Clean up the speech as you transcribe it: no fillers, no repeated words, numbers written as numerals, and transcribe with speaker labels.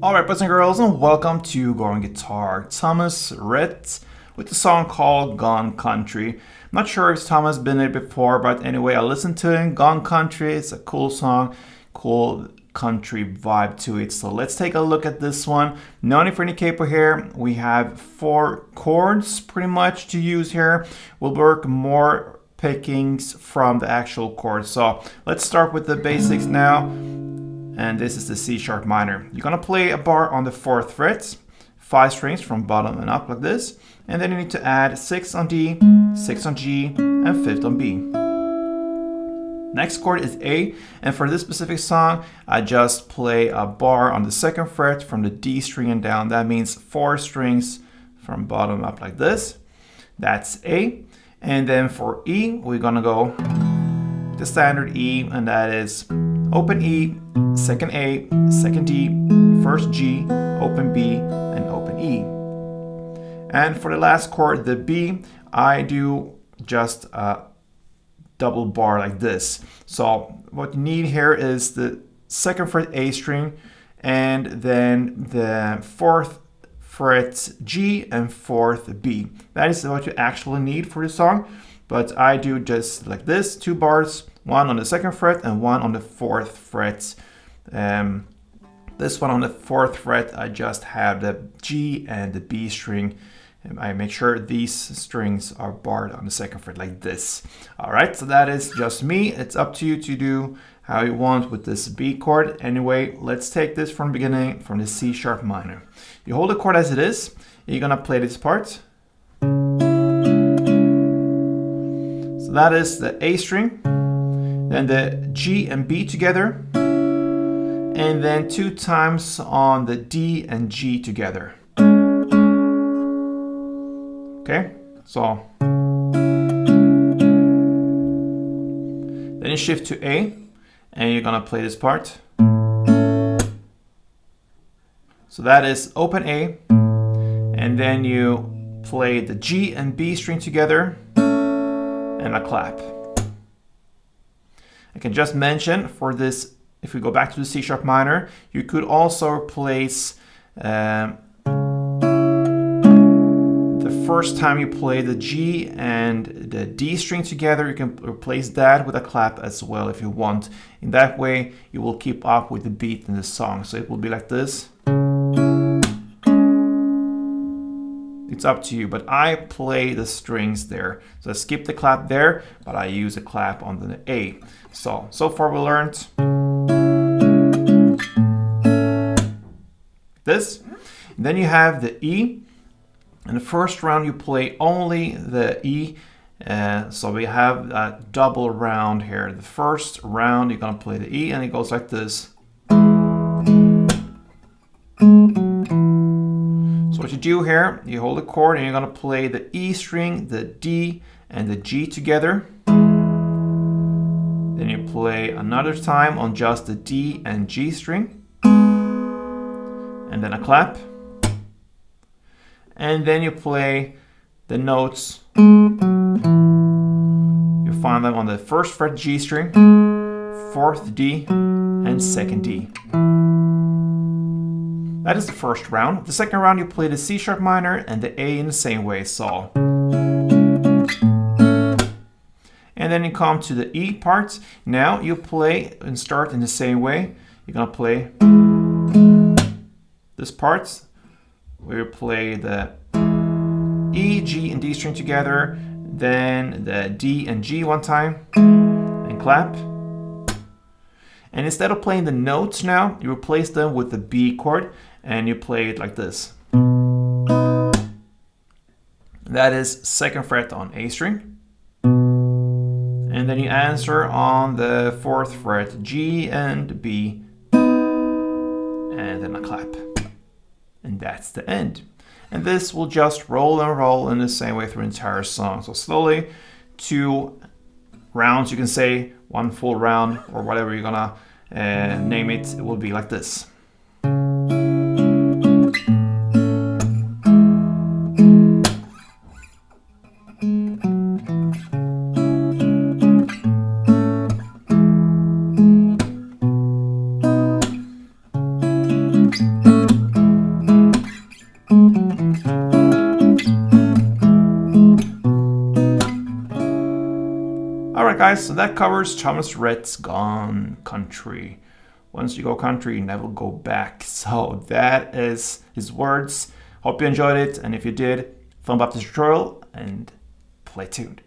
Speaker 1: Alright, boys and girls, and welcome to Going Guitar. Thomas Rhett with the song called Gone Country. I'm not sure if Thomas been there before, but anyway, I listened to it. Gone Country, it's a cool song, cool country vibe to it. So let's take a look at this one. No need for any capo here. We have 4 chords pretty much to use here. We'll work more pickings from the actual chords. So let's start with the basics now. And this is the C sharp minor. You're gonna play a bar on the 4th fret, 5 strings from bottom and up like this, and then you need to add 6 on D, 6 on G, and 5th on B. Next chord is A, and for this specific song, I just play a bar on the 2nd fret from the D string and down. That means 4 strings from bottom up like this. That's A. And then for E, we're gonna go the standard E, and that is open E, 2nd A, 2nd D, 1st G, open B, and open E. And for the last chord, the B, I do just a double bar like this. So what you need here is the 2nd fret A string, and then the 4th fret G and 4th B. That is what you actually need for the song. But I do just like this, 2 bars, 1 on the 2nd fret and 1 on the 4th fret. This one on the 4th fret, I just have the G and the B string. And I make sure these strings are barred on the 2nd fret like this. All right, so that is just me. It's up to you to do how you want with this B chord. Anyway, let's take this from the beginning, from the C sharp minor. You hold the chord as it is. You're gonna play this part. So that is the A string, then the G and B together, and then 2 times on the D and G together. Okay, so then you shift to A, and you're gonna play this part. So that is open A, and then you play the G and B string together, and a clap. I can just mention for this, if we go back to the C sharp minor, you could also replace the first time you play the G and the D string together, you can replace that with a clap as well if you want. In that way, you will keep up with the beat in the song. So it will be like this. It's up to you, but I play the strings there. So I skip the clap there, but I use a clap on the A. So far we learned this. Then you have the E. In the first round you play only the E. So we have a double round here. The first round you're gonna play the E, and it goes like this. So what you do here, you hold the chord and you're gonna play the E string, the D, and the G together. Then you play another time on just the D and G string. And then a clap. And then you play the notes. You find them on the 1st fret G string, 4th D, and 2nd D. That is the first round. The second round you play the C sharp minor and the A in the same way, so. And then you come to the E part. Now you play and start in the same way. You're gonna play this part. We play the E, G, and D string together, then the D and G one time, and clap. And instead of playing the notes now, you replace them with the B chord, and you play it like this. That is 2nd fret on A string. And then you answer on the 4th fret G and B, and then a clap. And that's the end. And this will just roll and roll in the same way through the entire song. So slowly, 2 rounds, you can say 1 full round, or whatever you're gonna name it, it will be like this. guys, so that covers Thomas Rhett's Gone Country. Once you go country, you never go back. So that is his words. Hope you enjoyed it, and if you did, thumb up this tutorial and play tuned.